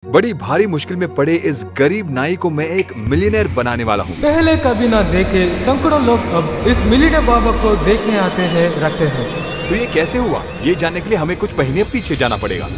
बड़ी भारी मुश्किल में पड़े इस गरीब नाई को मैं एक मिलियनेयर बनाने वाला हूँ। पहले कभी ना देखे सैकड़ों लोग अब इस मिलियनेयर बाबा को देखने आते हैं रहते हैं। तो ये कैसे हुआ, ये जानने के लिए हमें कुछ महीने पीछे जाना पड़ेगा।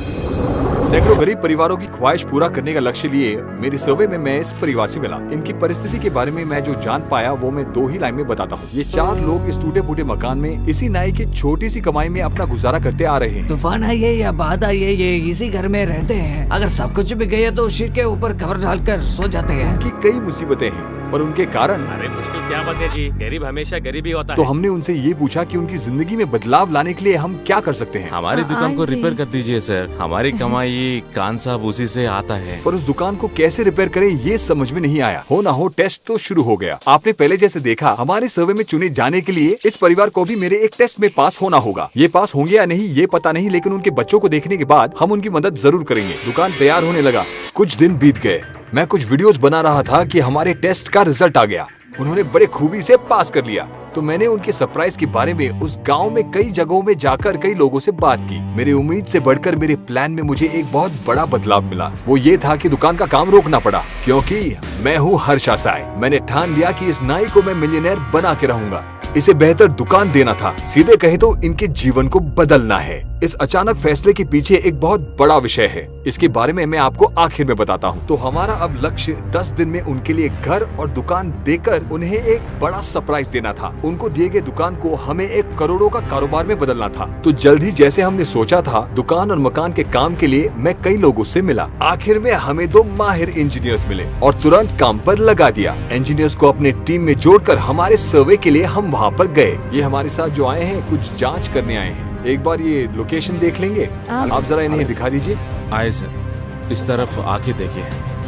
सैकड़ों गरीब परिवारों की ख्वाहिश पूरा करने का लक्ष्य लिए मेरी सर्वे में मैं इस परिवार से मिला। इनकी परिस्थिति के बारे में मैं जो जान पाया वो मैं 2 ही लाइन में बताता हूँ। ये 4 लोग इस टूटे फूटे मकान में इसी नाई की छोटी सी कमाई में अपना गुजारा करते आ रहे हैं। तूफान आई है या बाढ़ आई है, ये इसी घर में रहते हैं। अगर सब कुछ भी गया तो सिर के ऊपर कवर डालकर सो जाते हैं। उनकी कई मुसीबतें हैं पर उनके कारण। अरे मुश्किल क्या बात है जी, गरीब हमेशा गरीब ही होता है। तो हमने उनसे ये पूछा कि उनकी जिंदगी में बदलाव लाने के लिए हम क्या कर सकते हैं। हमारी दुकान को रिपेयर कर दीजिए सर, हमारी कमाई कान साहब उसी से आता है। पर उस दुकान को कैसे रिपेयर करें ये समझ में नहीं आया। हो ना हो टेस्ट तो शुरू हो गया। आपने पहले जैसे देखा हमारे सर्वे में चुने जाने के लिए इस परिवार को भी मेरे एक टेस्ट में पास होना होगा। ये पास होंगे या नहीं ये पता नहीं, लेकिन उनके बच्चों को देखने के बाद हम उनकी मदद जरूर करेंगे। दुकान तैयार होने लगा। कुछ दिन बीत गए। मैं कुछ वीडियोस बना रहा था कि हमारे टेस्ट का रिजल्ट आ गया। उन्होंने बड़े खूबी से पास कर लिया। तो मैंने उनके सरप्राइज के बारे में उस गांव में कई जगहों में जाकर कई लोगों से बात की। मेरी उम्मीद से बढ़कर मेरे प्लान में मुझे एक बहुत बड़ा बदलाव मिला। वो ये था कि दुकान का काम रोकना पड़ा, क्योंकि मैं हूँ हर्षा साई। मैंने ठान लिया कि इस नाई को मैं मिलियनेयर बना के रहूंगा। इसे बेहतर दुकान देना था, सीधे कहे तो इनके जीवन को बदलना है। इस अचानक फैसले के पीछे एक बहुत बड़ा विषय है। इसके बारे में मैं आपको आखिर में बताता हूँ। तो हमारा अब लक्ष्य 10 दिन में उनके लिए घर और दुकान देकर उन्हें एक बड़ा सरप्राइज देना था। उनको दिए गए दुकान को हमें 1 करोड़ों का कारोबार में बदलना था। तो जल्द ही जैसे हमने सोचा था, दुकान और मकान के काम के लिए मैं कई लोगों से मिला। आखिर में हमें 2 माहिर इंजीनियर्स मिले और तुरंत काम पर लगा दिया। इंजीनियर्स को अपने टीम में जोड़कर हमारे सर्वे के लिए हम वहाँ पर गए। ये हमारे साथ जो आए हैं कुछ जांच करने आए हैं। एक बार ये लोकेशन देख लेंगे, आप जरा इन्हें दिखा दीजिए। आए सर, इस तरफ आके देखिए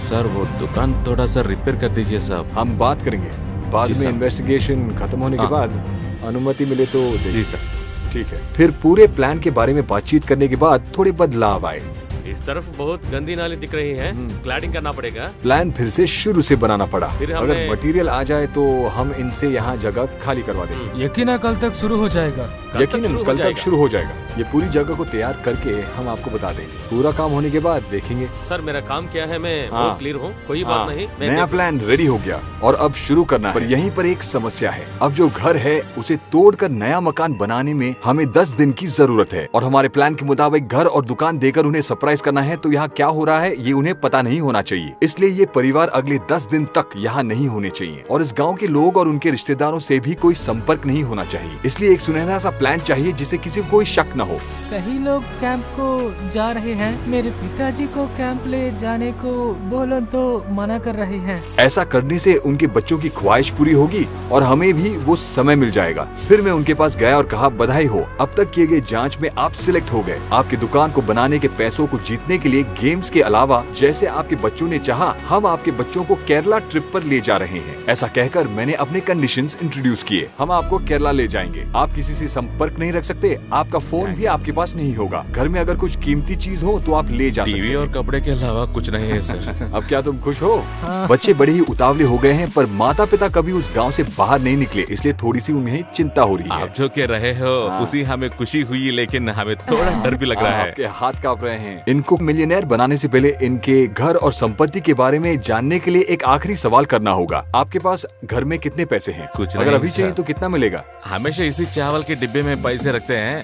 सर, वो दुकान थोड़ा सा रिपेयर कर दीजिए साहब। हम बात करेंगे बाद में, इन्वेस्टिगेशन खत्म होने के बाद अनुमति मिले तो। जी सर, ठीक है। फिर पूरे प्लान के बारे में बातचीत करने के बाद थोड़े बदलाव आए। इस तरफ बहुत गंदी नाली दिख रही है, क्लैडिंग करना पड़ेगा। प्लान फिर से शुरू से बनाना पड़ा। फिर अगर मटेरियल आ जाए तो हम इनसे यहाँ जगह खाली करवा देंगे। यकीनन कल तक शुरू हो जाएगा। यकीनन कल तक शुरू हो जाएगा। ये पूरी जगह को तैयार करके हम आपको बता देंगे। पूरा काम होने के बाद देखेंगे। सर मेरा काम क्या है, मैं बहुत क्लियर हूँ, कोई बात नहीं। नया प्लान रेडी हो गया और अब शुरू करना है। पर यहीं पर एक समस्या है। अब जो घर है उसे तोड़कर नया मकान बनाने में हमें 10 दिन की जरूरत है और हमारे प्लान के मुताबिक घर और दुकान देकर उन्हें सरप्राइज करना है। तो यहाँ क्या हो रहा है ये उन्हें पता नहीं होना चाहिए। इसलिए ये परिवार अगले 10 दिन तक यहाँ नहीं होने चाहिए और इस गाँव के लोग और उनके रिश्तेदारों से भी कोई संपर्क नहीं होना चाहिए। इसलिए एक सुनहरा सा प्लान चाहिए जिसे किसी को कोई शक न हो। कई लोग कैंप को जा रहे हैं। मेरे पिताजी को कैंप ले जाने को बोलो तो मना कर रहे हैं। ऐसा करने से उनके बच्चों की ख्वाहिश पूरी होगी और हमें भी वो समय मिल जाएगा। फिर मैं उनके पास गया और कहा, बधाई हो, अब तक किए गए जांच में आप सिलेक्ट हो गए। आपकी दुकान को बनाने के पैसों को जीतने के लिए गेम्स के अलावा जैसे आपके बच्चों ने चाहा, हम आपके बच्चों को केरला ट्रिप पर ले जा रहे हैं। ऐसा कहकर मैंने अपने कंडीशंस इंट्रोड्यूस किए। हम आपको केरला ले जाएंगे। आप किसी से संपर्क नहीं रख सकते, आपका फोन भी आपके पास नहीं होगा। घर में अगर कुछ कीमती चीज हो तो आप ले जा सकते हैं। टीवी और कपड़े के अलावा कुछ नहीं है सर। अब क्या तुम खुश हो? बच्चे बड़े ही उतावले हो गए हैं, पर माता पिता कभी उस गांव से बाहर नहीं निकले, इसलिए थोड़ी सी उन्हें चिंता हो रही है। आप जो कह रहे हो उसी हमें खुशी हुई, लेकिन हमें थोड़ा डर भी लग रहा है। आपके हाथ कांप रहे हैं। इनको मिलियनेयर बनाने से पहले इनके घर और संपत्ति के बारे में जानने के लिए एक आखिरी सवाल करना होगा। आपके पास घर में कितने पैसे हैं? कुछ अगर नहीं अभी चाहिए सर। तो कितना मिलेगा? हमेशा इसी चावल के डिब्बे में पैसे रखते हैं।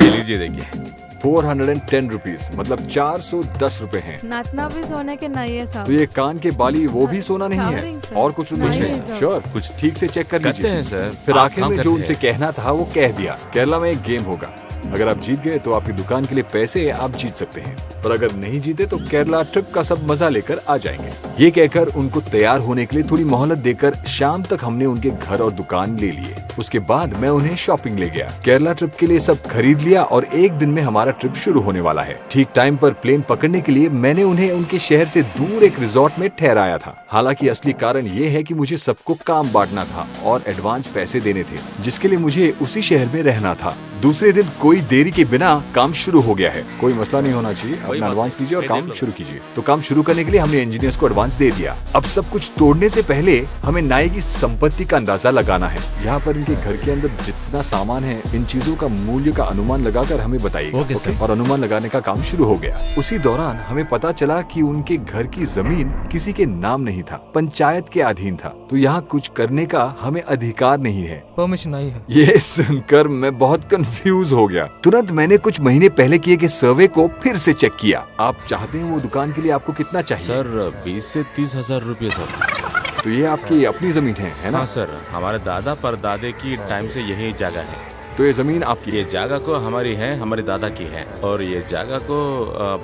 ये लीजिए देखिए। 410 रुपीज, मतलब 410 रुपए हैं। नातना भी सोने के नहीं है साहब। तो ये कान के बाली वो भी सोना नहीं है Covering, sir. और कुछ नहीं है? sir. श्योर, कुछ ठीक से चेक कर करते लीजिए। हैं सर। फिर आप आखिर काम में जो करते उनसे हैं। कहना था वो कह दिया। केरला में एक गेम होगा। अगर आप जीत गए तो आपकी दुकान के लिए पैसे आप जीत सकते हैं, पर अगर नहीं जीते तो केरला ट्रिप का सब मजा लेकर आ जाएंगे। ये कहकर उनको तैयार होने के लिए थोड़ी मोहलत देकर शाम तक हमने उनके घर और दुकान ले लिए। उसके बाद मैं उन्हें शॉपिंग ले गया। केरला ट्रिप के लिए सब खरीद लिया और एक दिन में हमारा ट्रिप शुरू होने वाला है। ठीक टाइम पर प्लेन पकड़ने के लिए मैंने उन्हें उनके शहर से दूर एक रिजॉर्ट में ठहराया था। हालांकि असली कारण ये है कि मुझे सबको काम बांटना था और एडवांस पैसे देने थे, जिसके लिए मुझे उसी शहर में रहना था। दूसरे दिन कोई देरी के बिना काम शुरू हो गया है। कोई मसला नहीं होना चाहिए, अपना एडवांस कीजिए और काम शुरू कीजिए। तो काम शुरू करने के लिए हमने इंजीनियर्स को एडवांस एडवांस दे दिया। अब सब कुछ तोड़ने से पहले हमें नाये की संपत्ति का अंदाजा लगाना है। यहाँ पर इनके घर के अंदर जितना सामान है, इन चीजों का मूल्य का अनुमान लगाकर हमें बताइए। ओके? और अनुमान लगाने का काम शुरू हो गया। उसी दौरान हमें पता चला कि उनके घर की जमीन किसी के नाम नहीं था, पंचायत के अधीन था, तो यहाँ कुछ करने का हमें अधिकार नहीं है। परमिशन नहीं है। ये सुनकर मैं बहुत कंफ्यूज हो गया। तुरंत मैंने कुछ महीने पहले किए गए सर्वे को फिर से चेक किया। आप चाहते हैं वो दुकान के लिए आपको कितना चाहिए? सर 20 से 30,000 रुपये सर। तो ये आपकी अपनी जमीन है ना? हाँ सर, हमारे दादा पर दादे की टाइम से यही जगह है। तो ये जमीन आपकी? ये जगह को हमारी है, हमारे दादा की है, और ये जगह को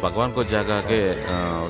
भगवान को जगह के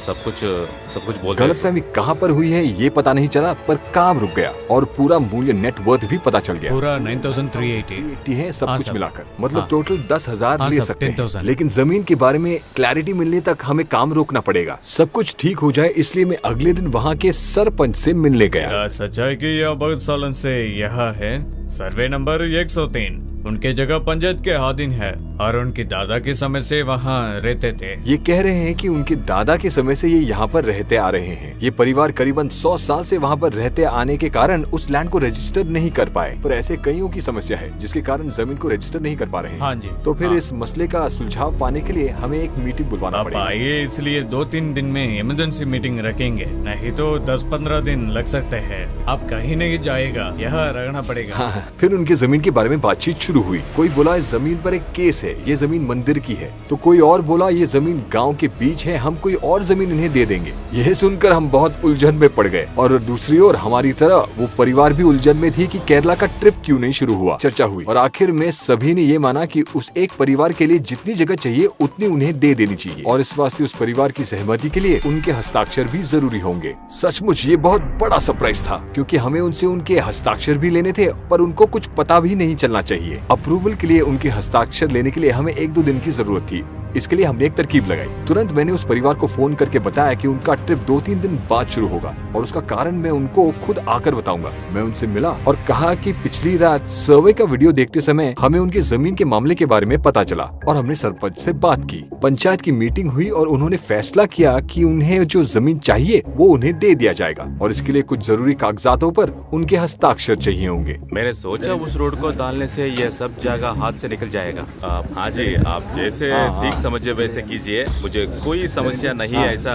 सब कुछ बोलते हैं। गलतफहमी कहाँ पर हुई है ये पता नहीं चला, पर काम रुक गया और पूरा मूल्य नेटवर्थ भी पता चल गया। पूरा 9,380 है सब कुछ मिलाकर, मतलब हाँ। टोटल 10,000 ले सकते हैं। 10,000। लेकिन जमीन के बारे में क्लैरिटी मिलने तक हमें काम रोकना पड़ेगा। सब कुछ ठीक हो जाए इसलिए मैं अगले दिन वहाँ के सरपंच से मिलने गया। सच है कि यह बहुत सालों से यहाँ है। सर्वे नंबर 103 उनके जगह पंचायत के अधीन है और उनकी दादा के समय से वहाँ रहते थे। ये कह रहे हैं कि उनके दादा के समय से ये यहाँ पर रहते आ रहे हैं। ये परिवार करीबन 100 साल से वहाँ पर रहते आने के कारण उस लैंड को रजिस्टर नहीं कर पाए, पर ऐसे कईयों की समस्या है जिसके कारण जमीन को रजिस्टर नहीं कर पा रहे हैं। हाँ जी। तो फिर हाँ। इस मसले का सुलझाव पाने के लिए हमें एक मीटिंग बुलवाना आप पड़ेगा। आइए, इसलिए 2-3 दिन में इमरजेंसी मीटिंग रखेंगे, नहीं तो 10-15 दिन लग सकते हैं। आप कहीं नहीं जाएगा, यहाँ रहना पड़ेगा। हाँ, फिर उनके जमीन के बारे में बातचीत शुरू हुई। कोई बोला इस जमीन पर एक केस है, ये जमीन मंदिर की है, तो कोई और बोला ये जमीन गांव के बीच है, हम कोई और जमीन इन्हें दे देंगे। यह सुनकर हम बहुत उलझन में पड़ गए और दूसरी ओर हमारी तरह वो परिवार भी उलझन में थी कि केरला का ट्रिप क्यों नहीं शुरू हुआ। चर्चा हुई और आखिर में सभी ने ये माना कि उस एक परिवार के लिए जितनी जगह चाहिए उतनी उन्हें दे देनी चाहिए और इस वास्ते उस परिवार की सहमति के लिए उनके हस्ताक्षर भी जरूरी होंगे। सचमुच ये बहुत बड़ा सरप्राइज था क्योंकि हमें उनसे उनके हस्ताक्षर भी लेने थे, पर उनको कुछ पता भी नहीं चलना चाहिए। अप्रूवल के लिए उनके हस्ताक्षर लेने के लिए हमें 1-2 दिन की जरूरत थी। इसके लिए हमने एक तरकीब लगाई। तुरंत मैंने उस परिवार को फोन करके बताया कि उनका ट्रिप 2-3 दिन बाद शुरू होगा और उसका कारण मैं उनको खुद आकर बताऊंगा। मैं उनसे मिला और कहा कि पिछली रात सर्वे का वीडियो देखते समय हमें उनके जमीन के मामले के बारे में पता चला और हमने सरपंच से बात की। पंचायत की मीटिंग हुई और उन्होंने फैसला किया कि उन्हें जो जमीन चाहिए वो उन्हें दे दिया जाएगा और इसके लिए कुछ जरूरी कागजातों पर उनके हस्ताक्षर चाहिए होंगे। मैंने सोचा उस रोड को डालने से यह सब जगह हाथ से निकल जाएगा। हाँ जी, आप जैसे ठीक समझे वैसे कीजिए, मुझे कोई समस्या नहीं है। ऐसा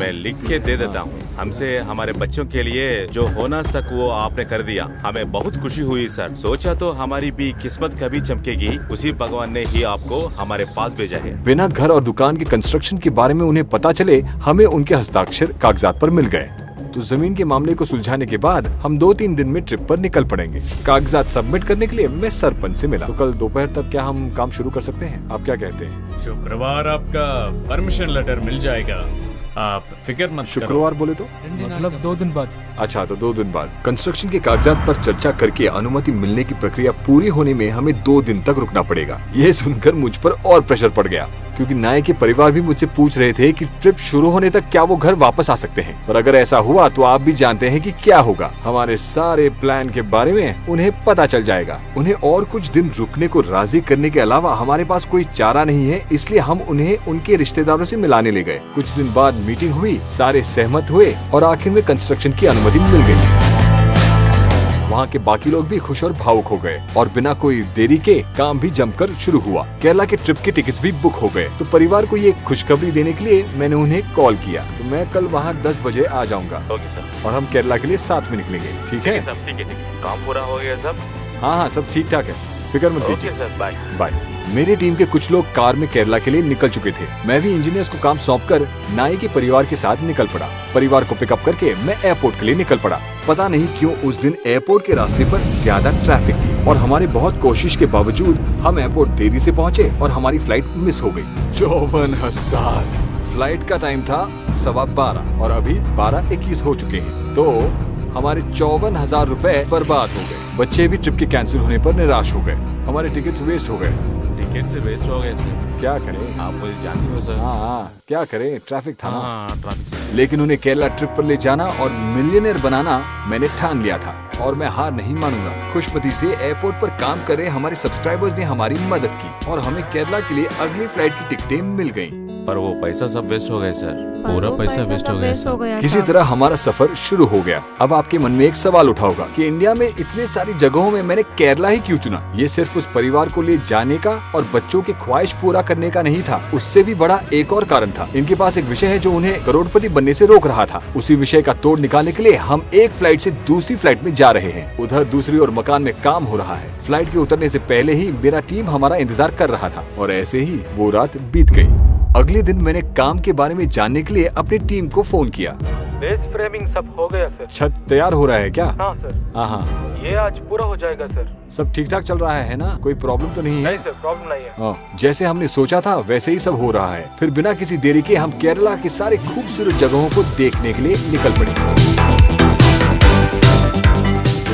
मैं लिख के दे देता हूँ। हमसे हमारे बच्चों के लिए जो होना सक वो आपने कर दिया, हमें बहुत खुशी हुई सर। सोचा तो हमारी भी किस्मत कभी चमकेगी, उसी भगवान ने ही आपको हमारे पास भेजा है। बिना घर और दुकान के कंस्ट्रक्शन के बारे में उन्हें पता चले हमें उनके हस्ताक्षर कागजात पर मिल गए। तो जमीन के मामले को सुलझाने के बाद हम 2-3 दिन में ट्रिप पर निकल पड़ेंगे। कागजात सबमिट करने के लिए मैं सरपंच से मिला। तो कल दोपहर तक क्या हम काम शुरू कर सकते हैं? आप क्या कहते हैं? शुक्रवार आपका परमिशन लेटर मिल जाएगा, आप फिक्र मत करो। शुक्रवार बोले तो मतलब 2 दिन बाद। अच्छा, तो 2 दिन बाद कंस्ट्रक्शन के कागजात पर चर्चा करके अनुमति मिलने की प्रक्रिया पूरी होने में हमें 2 दिन तक रुकना पड़ेगा। ये सुनकर मुझ पर और प्रेशर पड़ गया क्योंकि नाये के परिवार भी मुझसे पूछ रहे थे कि ट्रिप शुरू होने तक क्या वो घर वापस आ सकते हैं, पर अगर ऐसा हुआ तो आप भी जानते हैं कि क्या होगा। हमारे सारे प्लान के बारे में उन्हें पता चल जाएगा। उन्हें और कुछ दिन रुकने को राजी करने के अलावा हमारे पास कोई चारा नहीं है, इसलिए हम उन्हें उनके रिश्तेदारों से मिलाने ले गए। कुछ दिन बाद मीटिंग हुई, सारे सहमत हुए और आखिर में कंस्ट्रक्शन की अनुमति मिल गई। वहाँ के बाकी लोग भी खुश और भावुक हो गए और बिना कोई देरी के काम भी जमकर शुरू हुआ। केरला के ट्रिप के टिकट्स भी बुक हो गए। तो परिवार को ये खुशखबरी देने के लिए मैंने उन्हें कॉल किया। तो मैं कल वहाँ 10 बजे आ जाऊंगा। Okay sir. और हम केरला के लिए साथ में निकलेंगे। ठीक है? सब ठीक है। काम पूरा हो गया सब? हाँ, सब ठीक ठाक है, फिक्र मत कीजिए। Okay sir, bye. बाय। मेरी टीम के कुछ लोग कार में केरला के लिए निकल चुके थे। मैं भी इंजीनियर्स को काम सौंपकर नाई के परिवार के साथ निकल पड़ा। परिवार को पिकअप करके मैं एयरपोर्ट के लिए निकल पड़ा। पता नहीं क्यों उस दिन एयरपोर्ट के रास्ते पर ज्यादा ट्रैफिक थी और हमारी बहुत कोशिश के बावजूद हम एयरपोर्ट देरी से पहुंचे और हमारी फ्लाइट मिस हो गई। 54,000। फ्लाइट का टाइम था 12:15 और अभी 12:21 हो चुके हैं। तो हमारे 54,000 रुपए बर्बाद हो गए। बच्चे भी ट्रिप के कैंसिल होने पर निराश हो गए। हमारे टिकट्स वेस्ट हो गए। टिकट से वेस्ट हो गए सर। क्या करें? आप मुझे जानती हो सर। हाँ, क्या करें, ट्रैफिक था ना। हाँ, ट्रैफिक से। लेकिन उन्हें केरला ट्रिप पर ले जाना और मिलियनेयर बनाना मैंने ठान लिया था और मैं हार नहीं मानूंगा। खुशमती से एयरपोर्ट पर काम कर रहे हमारे सब्सक्राइबर्स ने हमारी मदद की और हमें केरला के लिए अगली फ्लाइट की टिकटें मिल गयी। पर वो पैसा सब वेस्ट हो गए सर। पूरा वो पैसा वेस्ट हो गया वेस्ट हो गया किसी साहब। तरह हमारा सफर शुरू हो गया। अब आपके मन में एक सवाल उठा होगा कि इंडिया में इतने सारी जगहों में मैंने केरला ही क्यों चुना। ये सिर्फ उस परिवार को ले जाने का और बच्चों के ख्वाहिश पूरा करने का नहीं था, उससे भी बड़ा एक और कारण था। इनके पास एक विषय है जो उन्हें करोड़पति बनने से रोक रहा था। उसी विषय का तोड़ निकालने के लिए हम एक फ्लाइट से दूसरी फ्लाइट में जा रहे हैं। उधर दूसरी ओर मकान में काम हो रहा है। फ्लाइट के उतरने से पहले ही मेरा टीम हमारा इंतजार कर रहा था और ऐसे ही वो रात बीत गई। अगले दिन मैंने काम के बारे में जानने के लिए अपनी टीम को फोन किया। बेस फ्रेमिंग सब हो गया सर। छत तैयार हो रहा है क्या? हाँ सर, हाँ, ये आज पूरा हो जाएगा सर। सब ठीक ठाक चल रहा है ना? कोई प्रॉब्लम तो नहीं है? नहीं सर, प्रॉब्लम नहीं है। जैसे हमने सोचा था वैसे ही सब हो रहा है। फिर बिना किसी देरी के हम केरला की सारी खूबसूरत जगहों को देखने के लिए निकल पड़े।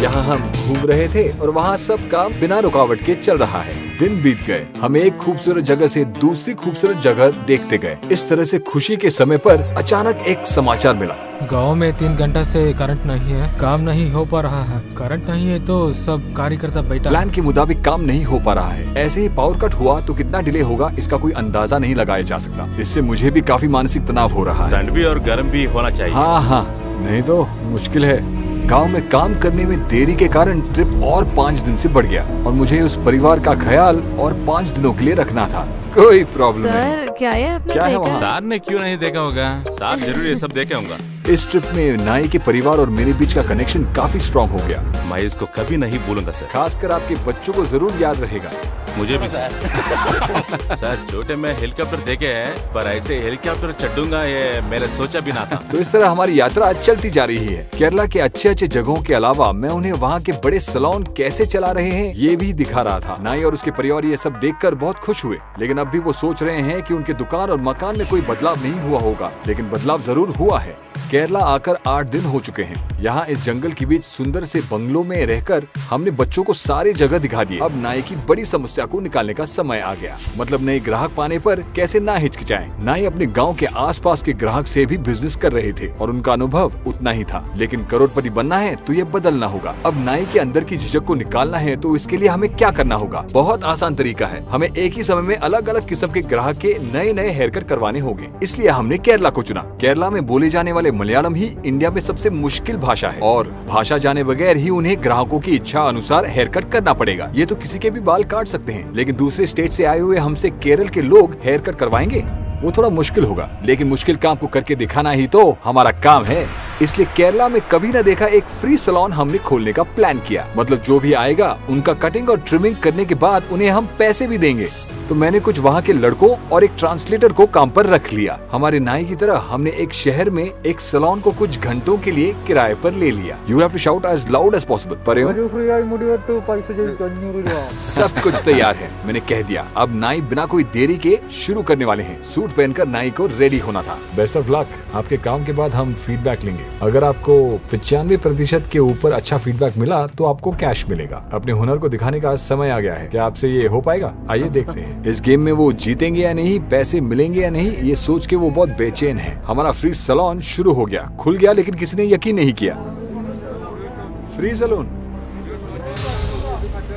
यहाँ हम घूम रहे थे और वहाँ सब काम बिना रुकावट के चल रहा है। दिन बीत गए। हम एक खूबसूरत जगह से दूसरी खूबसूरत जगह देखते गए। इस तरह से खुशी के समय पर अचानक एक समाचार मिला। गांव में 3 घंटा से करंट नहीं है, काम नहीं हो पा रहा है। करंट नहीं है तो सब कार्यकर्ता बैठा। प्लान के मुताबिक काम नहीं हो पा रहा है। ऐसे ही पावर कट हुआ तो कितना डिले होगा इसका कोई अंदाजा नहीं लगाया जा सकता। इससे मुझे भी काफी मानसिक तनाव हो रहा है। ठंड भी और गर्म भी होना चाहिए। हाँ, नहीं तो मुश्किल है। गांव में काम करने में देरी के कारण ट्रिप और 5 दिन से बढ़ गया और मुझे उस परिवार का ख्याल और 5 दिनों के लिए रखना था। कोई प्रॉब्लम नहीं। सर क्या है आपने क्या है देखा? वहाँ? सार ने क्यों नहीं देखा होगा? सार जरूर ये सब देखे होगा। इस ट्रिप में नाई के परिवार और मेरे बीच का कनेक्शन काफी स्ट्रॉन्ग हो गया। मैं इसको कभी नहीं भूलूंगा सर। खासकर आपके बच्चों को जरूर याद रहेगा। मुझे भी सर। सर छोटे में हेलीकॉप्टर देखे हैं पर ऐसे हेलीकॉप्टर चढ़ूंगा ये मैंने सोचा भी ना था। तो इस तरह हमारी यात्रा चलती जा रही है। केरला के अच्छे अच्छे जगहों के अलावा मैं उन्हें वहाँ के बड़े सैलून कैसे चला रहे हैं ये भी दिखा रहा था। नाई और उसके परिवार ये सब देखकर बहुत खुश हुए, लेकिन अब भी वो सोच रहे हैं कि उनके दुकान और मकान में कोई बदलाव नहीं हुआ होगा, लेकिन बदलाव जरूर हुआ है। केरला आकर 8 दिन हो चुके हैं। यहाँ इस जंगल के बीच सुंदर से बंगलों में रहकर हमने बच्चों को सारी जगह दिखा दी। अब नाई की बड़ी समस्या को निकालने का समय आ गया, मतलब नए ग्राहक पाने पर कैसे ना हिचकिचाएं। नाई अपने गांव के आसपास के ग्राहक से भी बिजनेस कर रहे थे और उनका अनुभव उतना ही था, लेकिन करोड़पति बनना है तो ये बदलना होगा। अब नाई के अंदर की झिझक को निकालना है तो इसके लिए हमें क्या करना होगा? बहुत आसान तरीका है। हमें एक ही समय में अलग अलग किस्म के ग्राहक के नए नए हेयर कट करवाने होंगे। इसलिए हमने केरला को चुना। केरला में बोले जाने वाले मलयालम ही इंडिया में सबसे मुश्किल भाषा है और भाषा जाने बगैर ही उन्हें ग्राहकों की इच्छा अनुसार हेयर कट करना पड़ेगा। ये तो किसी के भी बाल काट सकते हैं, लेकिन दूसरे स्टेट से आए हुए हमसे केरल के लोग हेयर कट करवाएंगे वो थोड़ा मुश्किल होगा। लेकिन मुश्किल काम को करके दिखाना ही तो हमारा काम है। इसलिए केरला में कभी न देखा एक फ्री सैलून हमने खोलने का प्लान किया। मतलब जो भी आएगा उनका कटिंग और ट्रिमिंग करने के बाद उन्हें हम पैसे भी देंगे। तो मैंने कुछ वहाँ के लड़कों और एक ट्रांसलेटर को काम पर रख लिया। हमारे नाई की तरह हमने एक शहर में एक सैलून को कुछ घंटों के लिए किराए पर ले लिया। You have to shout as loud as possible. सब कुछ तैयार है, मैंने कह दिया। अब नाई बिना कोई देरी के शुरू करने वाले हैं। सूट पहनकर नाई को रेडी होना था। Best of luck. आपके काम के बाद हम फीडबैक लेंगे। अगर आपको 95% के ऊपर अच्छा फीडबैक मिला तो आपको कैश मिलेगा। अपने हुनर को दिखाने का समय आ गया है। क्या आपसे ये हो पाएगा? आइए देखते हैं। इस गेम में वो जीतेंगे या नहीं, पैसे मिलेंगे या नहीं, ये सोच के वो बहुत बेचैन है। हमारा फ्री सैलून शुरू हो गया, खुल गया, लेकिन किसी ने यकीन नहीं किया। फ्री सैलून,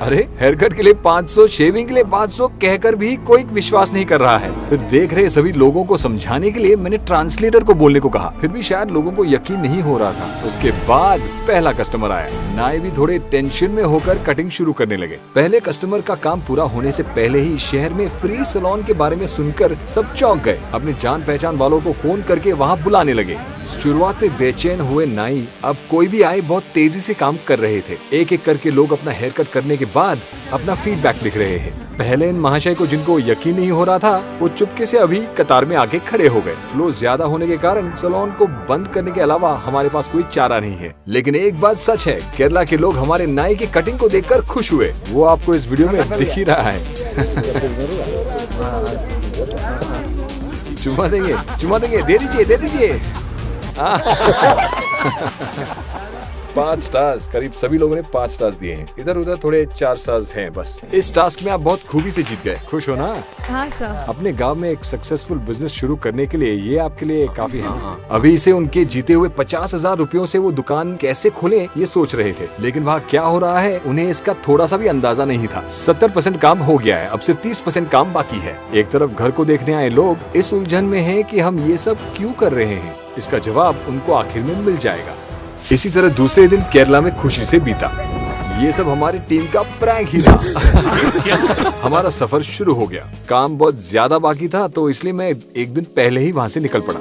अरे हेयर कट के लिए 500, शेविंग के लिए 500 कहकर भी कोई विश्वास नहीं कर रहा है। फिर देख रहे सभी लोगों को समझाने के लिए मैंने ट्रांसलेटर को बोलने को कहा, फिर भी शायद लोगों को यकीन नहीं हो रहा था। उसके बाद पहला कस्टमर आया। नाई भी थोड़े टेंशन में होकर कटिंग शुरू करने लगे। पहले कस्टमर का काम पूरा होने से पहले ही शहर में फ्री सैलून के बारे में सुनकर सब चौंक गए। अपने जान पहचान वालों को फोन करके वहाँ बुलाने लगे। शुरुआत में बेचैन हुए नाई अब कोई भी आए बहुत तेजी से काम कर रहे थे। एक एक करके लोग अपना हेयर कट करने के बाद अपना फीडबैक लिख रहे हैं। पहले इन महाशय को जिनको यकीन नहीं हो रहा था वो चुपके से अभी कतार में आके खड़े हो गए। फ्लो ज्यादा होने के कारण सैलून को बंद करने के अलावा हमारे पास कोई चारा नहीं है। लेकिन एक बात सच है, केरला के लोग हमारे नाई की कटिंग को देखकर खुश हुए। वो आपको इस वीडियो में दिख ही रहा है। चुमा देंगे, दे दीजिए। 5 स्टार्स, करीब सभी लोगों ने 5 स्टार्स दिए हैं। इधर उधर थोड़े 4 स्टार्स हैं बस। इस टास्क में आप बहुत खूबी से जीत गए, खुश हो ना? हाँ सर। अपने गांव में एक सक्सेसफुल बिजनेस शुरू करने के लिए ये आपके लिए काफी है ना? अभी इसे उनके जीते हुए 50,000 रुपयों से वो दुकान कैसे खोले ये सोच रहे थे, लेकिन वहाँ क्या हो रहा है उन्हें इसका थोड़ा सा भी अंदाजा नहीं था। 70% काम हो गया है, अब सिर्फ 30% काम बाकी है। एक तरफ घर को देखने आए लोग इस उलझन में हैं कि हम ये सब क्यों कर रहे हैं। इसका जवाब उनको आखिर में मिल जाएगा। इसी तरह दूसरे दिन केरला में खुशी से बीता। ये सब हमारी टीम का प्रैंक ही था। हमारा सफर शुरू हो गया। काम बहुत ज्यादा बाकी था तो इसलिए मैं एक दिन पहले ही वहाँ से निकल पड़ा।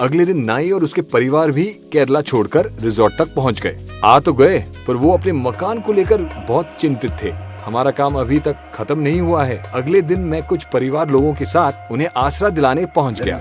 अगले दिन नाई और उसके परिवार भी केरला छोड़कर रिजॉर्ट तक पहुँच गए। आ तो गए पर वो अपने मकान को लेकर बहुत चिंतित थे। हमारा काम अभी तक खत्म नहीं हुआ है। अगले दिन मैं कुछ परिवार लोगों के साथ उन्हें आसरा दिलाने पहुंच गया।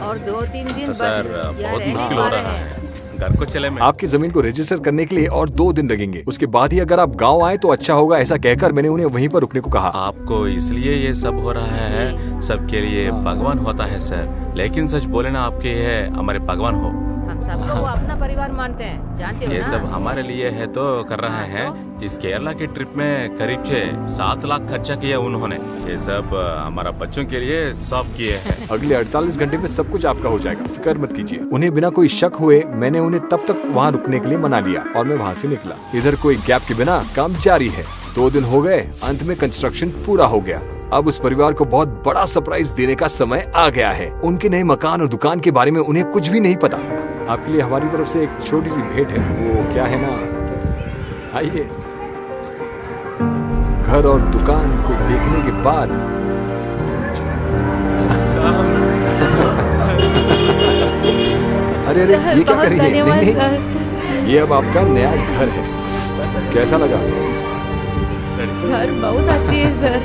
और 2-3 दिन बस सर यहाँ बहुत रहने मुश्किल हो वाले रहा हैं। है, घर को चले मैं। आपकी जमीन को रजिस्टर करने के लिए और 2 दिन लगेंगे। उसके बाद ही अगर आप गांव आए तो अच्छा होगा। ऐसा कहकर मैंने उन्हें वहीं पर रुकने को कहा। आपको इसलिए ये सब हो रहा है, सबके लिए भगवान होता है सर, लेकिन सच बोले ना आपके ये हमारे भगवान हो। हम सबको वो अपना परिवार मानते हैं, जानते हो ये ना? सब हमारे लिए है तो कर रहे हैं। इस केरला की ट्रिप में करीब 7 लाख खर्चा किया उन्होंने। ये सब हमारा बच्चों के लिए सब किए हैं। अगले 48 घंटे में सब कुछ आपका हो जाएगा, फिक्र मत कीजिए। उन्हें बिना कोई शक हुए मैंने उन्हें तब तक वहाँ रुकने के लिए मना लिया और मैं वहाँ से निकला। इधर कोई गैप के बिना काम जारी है। 2 दिन हो गए, अंत में कंस्ट्रक्शन पूरा हो गया। अब उस परिवार को बहुत बड़ा सरप्राइज देने का समय आ गया है। उनके नए मकान और दुकान के बारे में उन्हें कुछ भी नहीं पता। आपके लिए हमारी तरफ से एक छोटी सी भेंट है। वो क्या है ना, आइए। घर और दुकान को देखने के बाद अरे सर, ये क्या बहुत कर रही है? धन्यवाद नहीं, सर। नहीं, ये अब आपका नया घर है। कैसा लगा? घर बहुत अच्छी है सर।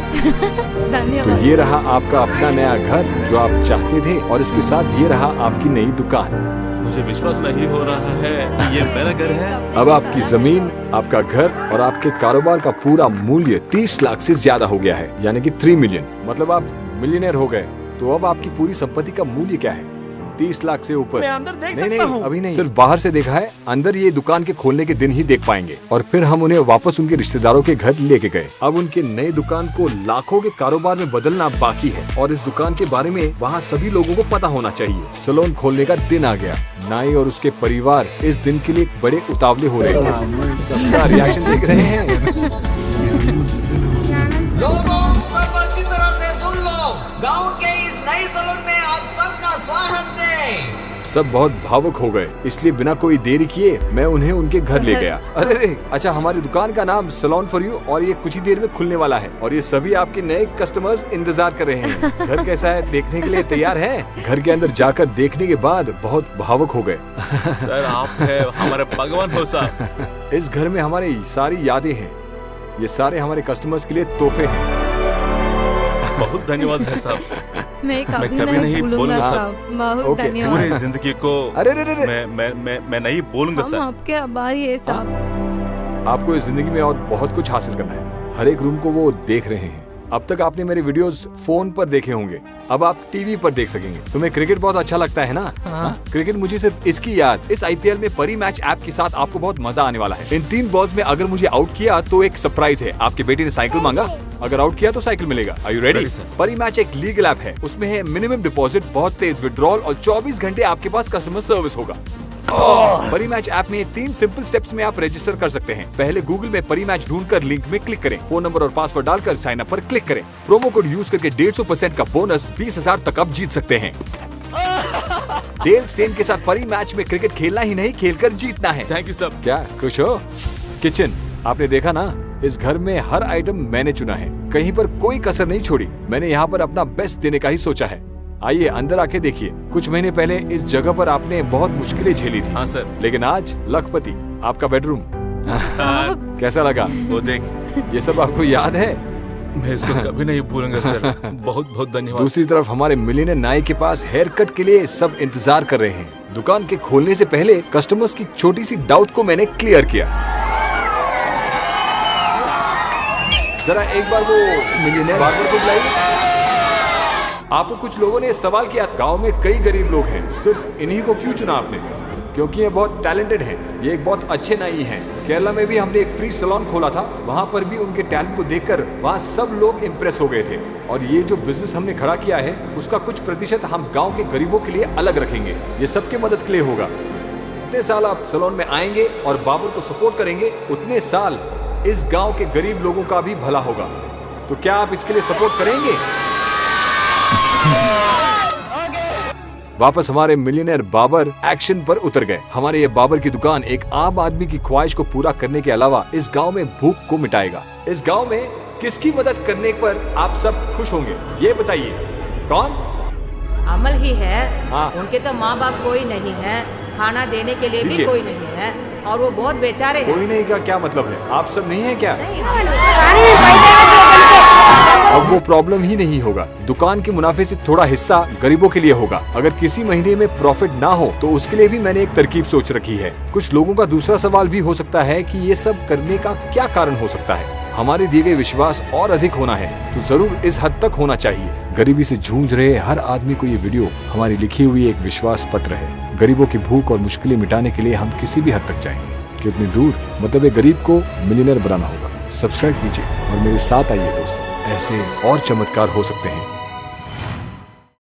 तो धन्यवाद। ये रहा आपका अपना नया घर जो आप चाहते थे और इसके साथ ये रहा आपकी नई दुकान। मुझे विश्वास नहीं हो रहा है, ये मेरा घर है। अब आपकी जमीन, आपका घर और आपके कारोबार का पूरा मूल्य 30 लाख से ज्यादा हो गया है, यानी कि 3 मिलियन। मतलब आप मिलियनेयर हो गए। तो अब आपकी पूरी संपत्ति का मूल्य क्या है? 30 लाख से ऊपर। मैं अंदर देख नहीं सकता नहीं, हूँ। अभी नहीं, सिर्फ बाहर से देखा है। अंदर ये दुकान के खोलने के दिन ही देख पाएंगे। और फिर हम उन्हें वापस उनके रिश्तेदारों के घर लेके गए। अब उनके नए दुकान को लाखों के कारोबार में बदलना बाकी है और इस दुकान के बारे में वहाँ सभी लोगों को पता होना चाहिए। सैलून खोलने का दिन आ गया। नाई और उसके परिवार इस दिन के लिए बड़े उतावले हो रहे थे। सबका रिएक्शन देख रहे हैं। लोगों सब अच्छी तरह से सुन लो, गांव के इस नए सैलून में आप सबका स्वागत है। सब बहुत भावुक हो गए, इसलिए बिना कोई देरी किए मैं उन्हें उनके घर ले गया। अरे रे, अच्छा, हमारी दुकान का नाम सैलून फॉर यू और ये कुछ ही देर में खुलने वाला है और ये सभी आपके नए कस्टमर्स इंतजार कर रहे हैं। घर कैसा है देखने के लिए तैयार हैं? घर के अंदर जाकर देखने के बाद बहुत भावुक हो गए। सर आप है हमारे भगवान हो साहब। इस घर में हमारी सारी यादें हैं। ये सारे हमारे कस्टमर्स के लिए तोहफे हैं। बहुत धन्यवाद है साहब। मैं कभी कभी नहीं नहीं बोलूंगा भूलूंगा सर। साहब। बहुत ओके, धन्यवाद। पूरी जिंदगी को अरे रे रे रे। मैं नहीं बोलूंगा हम सर। आपके आभारी है साहब। आपको इस जिंदगी में और बहुत कुछ हासिल करना है। हर एक रूम को वो देख रहे हैं। अब तक आपने मेरे वीडियोस फोन पर देखे होंगे, अब आप टीवी पर देख सकेंगे। तुम्हें क्रिकेट बहुत अच्छा लगता है ना? हाँ। क्रिकेट मुझे सिर्फ इसकी याद। इस IPL में परी मैच ऐप के साथ आपको बहुत मजा आने वाला है। इन 3 बॉल्स में अगर मुझे आउट किया तो एक सरप्राइज है। आपके बेटे ने साइकिल मांगा, अगर आउट किया तो साइकिल मिलेगा। Are you ready? Ready, sir. Parimatch एक लीगल ऐप है। उसमें है मिनिमम डिपॉजिट, बहुत तेज विड्रॉल और 24 घंटे आपके पास कस्टमर सर्विस होगा। परी मैच ऐप में 3 सिंपल स्टेप्स में आप रजिस्टर कर सकते हैं। पहले गूगल में परी मैच ढूंढकर लिंक में क्लिक करें, फोन नंबर और पासवर्ड डालकर साइन अप पर क्लिक करें। प्रोमो कोड यूज करके 150% का बोनस 20,000 तक आप जीत सकते हैं। डेल स्टेन के साथ परी मैच में क्रिकेट खेलना ही नहीं, खेलकर जीतना है। Thank you sir. क्या खुश हो? किचन, आपने देखा ना, इस घर में हर आइटम मैंने चुना है, कहीं पर कोई कसर नहीं छोड़ी। मैंने यहाँ पर अपना बेस्ट देने का ही सोचा है। आइए अंदर आके देखिए। कुछ महीने पहले इस जगह पर आपने बहुत मुश्किलें झेली थी। हाँ सर। लेकिन आज लखपति, आपका बेडरूम सर कैसा लगा? वो देख, ये सब आपको याद है? मैं इसको कभी नहीं भूलूंगा सर। बहुत बहुत धन्यवाद। दूसरी तरफ हमारे मिलियनेयर नाई के पास हेयर कट के लिए सब इंतजार कर रहे हैं। दुकान के खोलने से पहले कस्टमर्स की छोटी सी डाउट को मैंने क्लियर किया। जरा एक बार वो मिलियनेयर बार्बर को बुलाइए। आपको कुछ लोगों ने सवाल किया, गांव में कई गरीब लोग हैं, सिर्फ इन्हीं को क्यों चुना आपने? क्योंकि ये बहुत टैलेंटेड हैं। ये एक बहुत अच्छे नाई हैं। केरला में भी हमने एक फ्री सैलून खोला था, वहाँ पर भी उनके टैलेंट को देखकर वहाँ सब लोग इम्प्रेस हो गए थे। और ये जो बिजनेस हमने खड़ा किया है उसका कुछ प्रतिशत हम गाँव के गरीबों के लिए अलग रखेंगे। ये सबके मदद के लिए होगा। जितने साल आप सैलून में आएंगे और बाबर को सपोर्ट करेंगे, उतने साल इस गांव के गरीब लोगों का भी भला होगा। तो क्या आप इसके लिए सपोर्ट करेंगे? वापस हमारे मिलियनेयर बाबर एक्शन पर उतर गए। हमारे ये बाबर की दुकान एक आम आदमी की ख्वाहिश को पूरा करने के अलावा इस गांव में भूख को मिटाएगा। इस गांव में किसकी मदद करने पर आप सब खुश होंगे, ये बताइए। कौन? अमल ही है। हाँ। उनके तो माँ बाप कोई नहीं है, खाना देने के लिए भी कोई नहीं है, और वो बहुत बेचारे हैं। कोई नहीं का क्या मतलब है? आप सब नहीं है क्या? नहीं, अब वो प्रॉब्लम ही नहीं होगा। दुकान के मुनाफे से थोड़ा हिस्सा गरीबों के लिए होगा। अगर किसी महीने में प्रॉफिट ना हो तो उसके लिए भी मैंने एक तरकीब सोच रखी है। कुछ लोगों का दूसरा सवाल भी हो सकता है कि ये सब करने का क्या कारण हो सकता है। हमारे दिए गए विश्वास और अधिक होना है तो जरूर इस हद तक होना चाहिए। गरीबी से जूझ रहे हर आदमी को ये वीडियो हमारी लिखी हुई एक विश्वास पत्र है। गरीबों की भूख और मुश्किलें मिटाने के लिए हम किसी भी हद तक जाएंगे। कितनी दूर, मतलब एक गरीब को मिलियनेयर बनाना होगा। सब्सक्राइब कीजिए और मेरे साथ आइए दोस्तों, ऐसे और चमत्कार हो सकते हैं।